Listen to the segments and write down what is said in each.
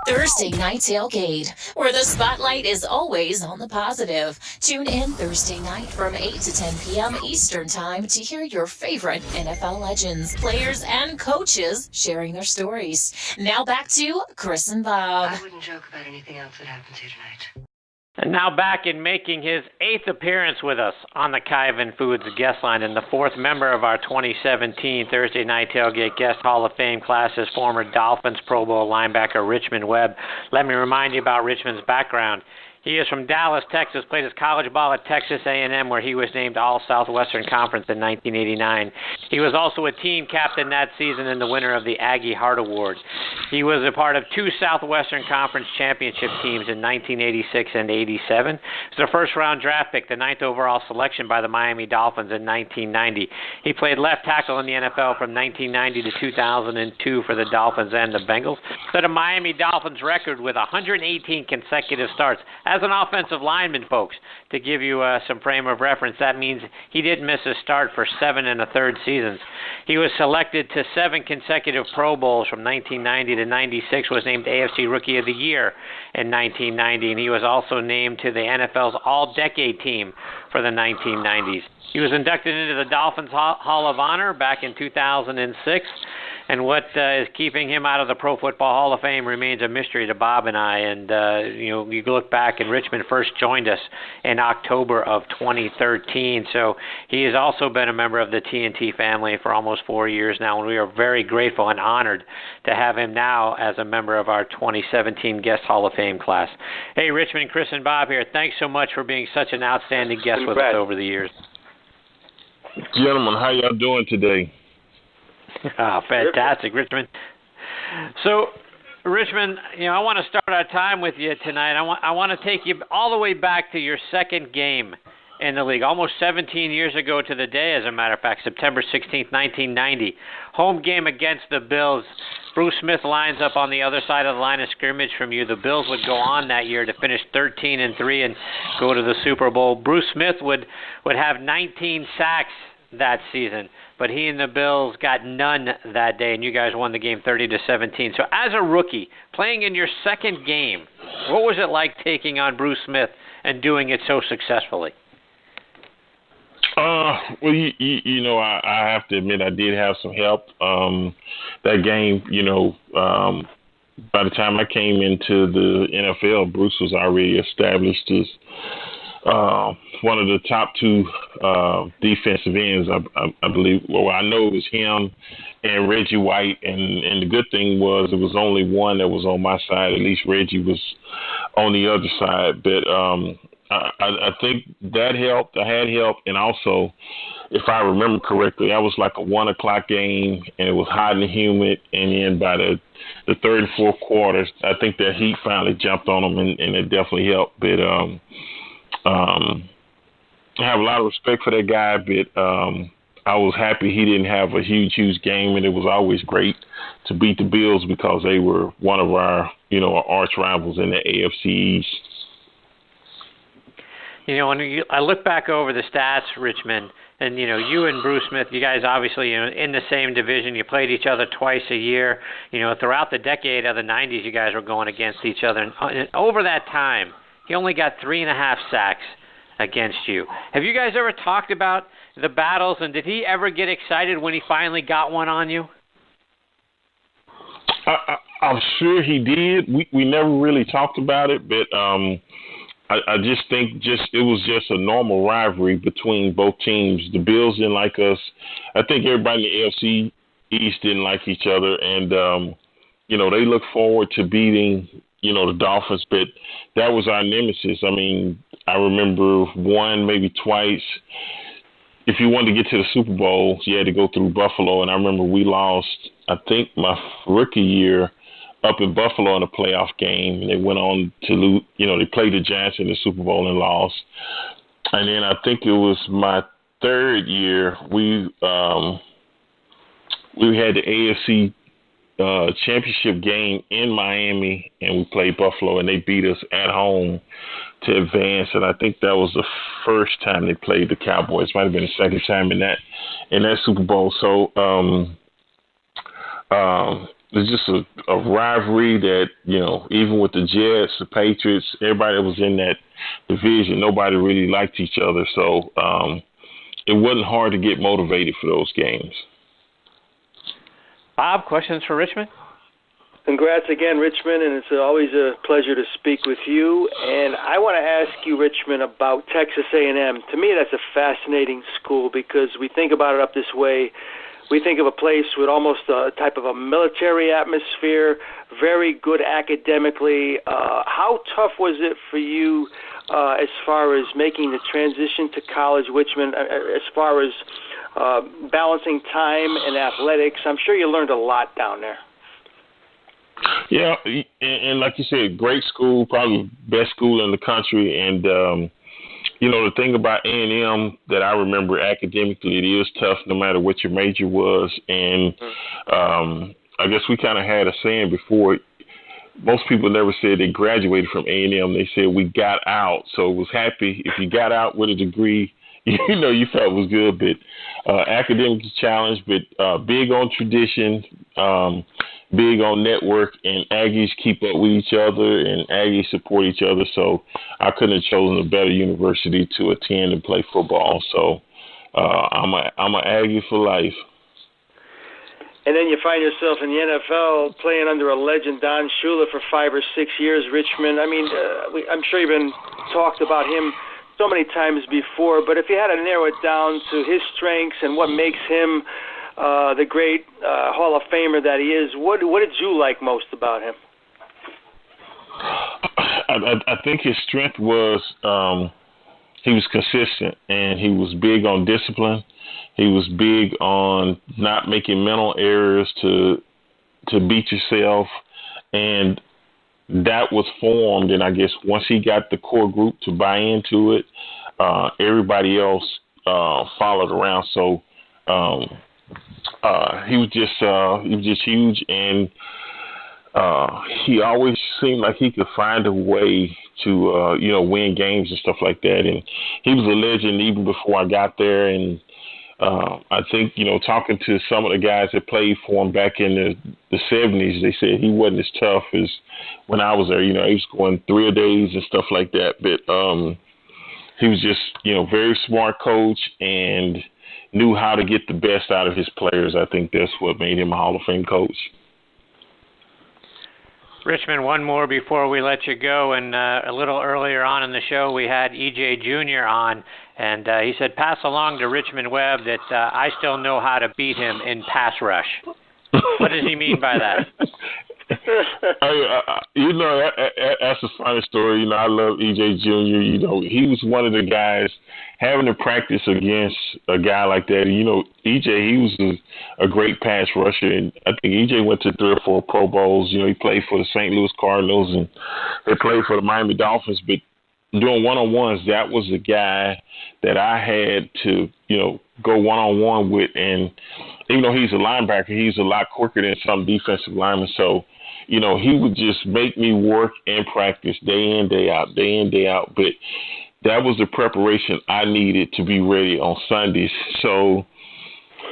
Thursday Night Tailgate, where the spotlight is always on the positive. Tune in Thursday night from 8 to 10 p.m. Eastern Time to hear your favorite NFL legends, players, and coaches sharing their stories. Now back to Chris and Bob. I wouldn't joke about anything else that happens here tonight. And now back in making his 8th appearance with us on the Kaiven Foods guest line, and the 4th member of our 2017 Thursday Night Tailgate Guest Hall of Fame class is former Dolphins Pro Bowl linebacker Richmond Webb. Let me remind you about Richmond's background. He is from Dallas, Texas, played his college ball at Texas A&M, where he was named All-Southwestern Conference in 1989. He was also a team captain that season and the winner of the Aggie Hart Award. He was a part of 2 Southwestern Conference championship teams in 1986 and 87. He was a first-round draft pick, the 9th overall selection by the Miami Dolphins in 1990. He played left tackle in the NFL from 1990 to 2002 for the Dolphins and the Bengals. Set a Miami Dolphins record with 118 consecutive starts as an offensive lineman, folks. To give you some frame of reference, that means he didn't miss a start for 7 1/3 seasons. He was selected to 7 consecutive Pro Bowls from 1990 to 96, was named AFC Rookie of the Year in 1990, and he was also named to the NFL's All-Decade team for the 1990s. He was inducted into the Dolphins Hall of Honor back in 2006, and what is keeping him out of the Pro Football Hall of Fame remains a mystery to Bob and I. And, you look back, and Richmond first joined us in October of 2013. So he has also been a member of the TNT family for almost 4 years now, and we are very grateful and honored to have him now as a member of our 2017 Guest Hall of Fame class. Hey, Richmond, Chris, and Bob here. Thanks so much for being such an outstanding guest with us over the years. Gentlemen, how y'all doing today? Oh, fantastic, Richmond. So, Richmond, I want to start our time with you tonight. I want to take you all the way back to your second game in the league, almost 17 years ago to the day, as a matter of fact, September 16th, 1990. Home game against the Bills. Bruce Smith lines up on the other side of the line of scrimmage from you. The Bills would go on that year to finish 13-3 and go to the Super Bowl. Bruce Smith would have 19 sacks that season, but he and the Bills got none that day, and you guys won the game 30-17. So as a rookie, playing in your second game, what was it like taking on Bruce Smith and doing it so successfully? Well, I have to admit I did have some help. That game, by the time I came into the NFL, Bruce was already established as one of the top 2 defensive ends, I believe. Well, I know it was him and Reggie White, and the good thing was it was only one that was on my side. At least Reggie was on the other side. But I think that helped. I had help, and also, if I remember correctly, that was like a 1 o'clock game, and it was hot and humid. And then by the third and fourth quarters, I think that heat finally jumped on them, and it definitely helped. But I have a lot of respect for that guy, but I was happy he didn't have a huge game, and it was always great to beat the Bills because they were one of our, arch rivals in the AFC East. When I look back over the stats, Richmond, and, you and Bruce Smith, you guys obviously, in the same division. You played each other twice a year. Throughout the decade of the 90s, you guys were going against each other. And over that time, he only got 3.5 sacks against you. Have you guys ever talked about the battles, and did he ever get excited when he finally got one on you? I'm sure he did. We never really talked about it, but I just think it was just a normal rivalry between both teams. The Bills didn't like us. I think everybody in the AFC East didn't like each other, and they look forward to beating the Dolphins, but that was our nemesis. I mean, I remember one, maybe twice. If you wanted to get to the Super Bowl, you had to go through Buffalo, and I remember we lost, I think, my rookie year up in Buffalo in a playoff game, and they went on to lose. They played the Giants in the Super Bowl and lost. And then I think it was my third year, we had the AFC championship game in Miami, and we played Buffalo, and they beat us at home to advance. And I think that was the first time they played the Cowboys. Might have been the second time in that Super Bowl. So there's just a rivalry that, even with the Jets, the Patriots, everybody that was in that division, nobody really liked each other. So it wasn't hard to get motivated for those games. Bob, questions for Richmond? Congrats again, Richmond, and it's always a pleasure to speak with you. And I want to ask you, Richmond, about Texas A&M. To me, that's a fascinating school because we think about it up this way. We think of a place with almost a type of a military atmosphere, very good academically. How tough was it for you as far as making the transition to college, Richmond, as far as balancing time and athletics? I'm sure you learned a lot down there. Yeah, and like you said, great school, probably best school in the country. And, the thing about A&M that I remember academically, it is tough no matter what your major was. And I guess we kind of had a saying before. Most people never said they graduated from A&M. They said we got out. So it was happy. If you got out with a degree, you felt it was good. But academically challenged, but big on tradition, big on network, and Aggies keep up with each other, and Aggies support each other. So I couldn't have chosen a better university to attend and play football. So I'm an Aggie for life. And then you find yourself in the NFL playing under a legend, Don Shula, for 5 or 6 years, Richmond. I mean, I'm sure you've been talked about him so many times before, but if you had to narrow it down to his strengths and what makes him the great Hall of Famer that he is, what did you like most about him? I think his strength was he was consistent, and he was big on discipline. He was big on not making mental errors to beat yourself, and that was formed. And I guess once he got the core group to buy into it, everybody else followed around. So he was just huge, and he always seemed like he could find a way to win games and stuff like that. And he was a legend even before I got there. And I think talking to some of the guys that played for him back in the 70s, they said he wasn't as tough as when I was there. He was going 3-a-days and stuff like that. But he was just very smart coach and knew how to get the best out of his players. I think that's what made him a Hall of Fame coach. Richmond, one more before we let you go. And a little earlier on in the show, we had E.J. Jr. on, and he said, pass along to Richmond Webb that I still know how to beat him in pass rush. What does he mean by that? That's a funny story. I love E.J. Jr. He was one of the guys having to practice against a guy like that. E.J., he was a great pass rusher, and I think E.J. went to 3 or 4 Pro Bowls. He played for the St. Louis Cardinals, and they played for the Miami Dolphins. But doing one-on-ones, that was the guy that I had to, go one-on-one with. And even though he's a linebacker, he's a lot quicker than some defensive linemen. So, he would just make me work and practice day in, day out. But that was the preparation I needed to be ready on Sundays. So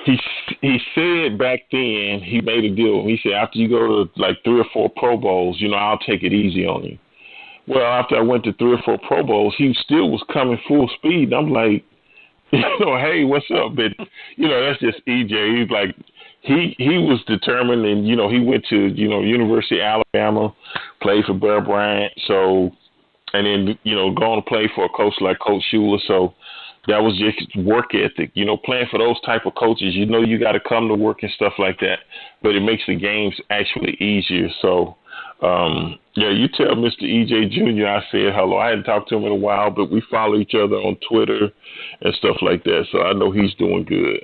he said back then, he made a deal. He said, after you go to like 3 or 4 Pro Bowls, I'll take it easy on you. Well, after I went to 3 or 4 Pro Bowls, he still was coming full speed. And I'm like, hey, what's up? But, that's just EJ. He's like, he was determined, and, he went to, University of Alabama, played for Bear Bryant. So, and then, going to play for a coach like Coach Shula. So that was just work ethic. Playing for those type of coaches, you got to come to work and stuff like that. But it makes the games actually easier. So, you tell Mr. E.J. Jr. I said hello. I hadn't talked to him in a while, but we follow each other on Twitter and stuff like that, so I know he's doing good.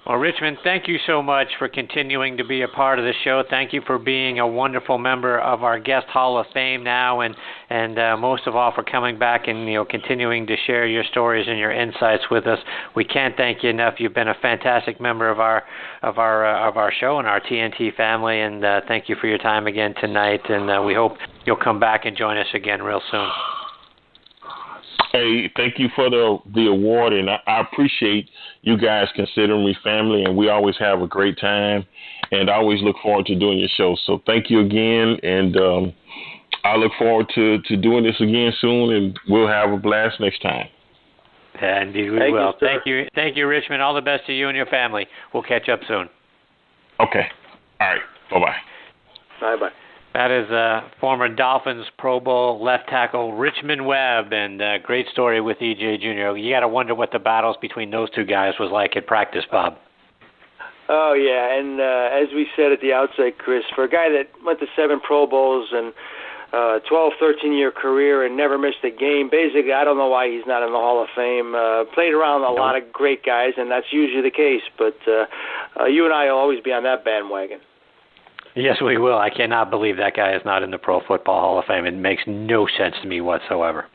Well, Richmond, thank you so much for continuing to be a part of the show. Thank you for being a wonderful member of our Guest Hall of Fame now, and most of all for coming back and continuing to share your stories and your insights with us. We can't thank you enough. You've been a fantastic member of our show and our TNT family, and thank you for your time again tonight. And we hope you'll come back and join us again real soon. Hey, thank you for the award, and I appreciate you guys considering me family, and we always have a great time, and I always look forward to doing your show. So thank you again, and I look forward to doing this again soon, and we'll have a blast next time. Yeah, indeed we will. Thank you, Richmond. All the best to you and your family. We'll catch up soon. Okay. All right. Bye-bye. Bye-bye. That is former Dolphins Pro Bowl left tackle Richmond Webb, and great story with E.J. Jr. You got to wonder what the battles between those two guys was like at practice, Bob. Oh, yeah, and as we said at the outset, Chris, for a guy that went to 7 Pro Bowls and 12, 13-year career and never missed a game, basically I don't know why he's not in the Hall of Fame. Played around a lot of great guys, and that's usually the case, but you and I will always be on that bandwagon. Yes, we will. I cannot believe that guy is not in the Pro Football Hall of Fame. It makes no sense to me whatsoever.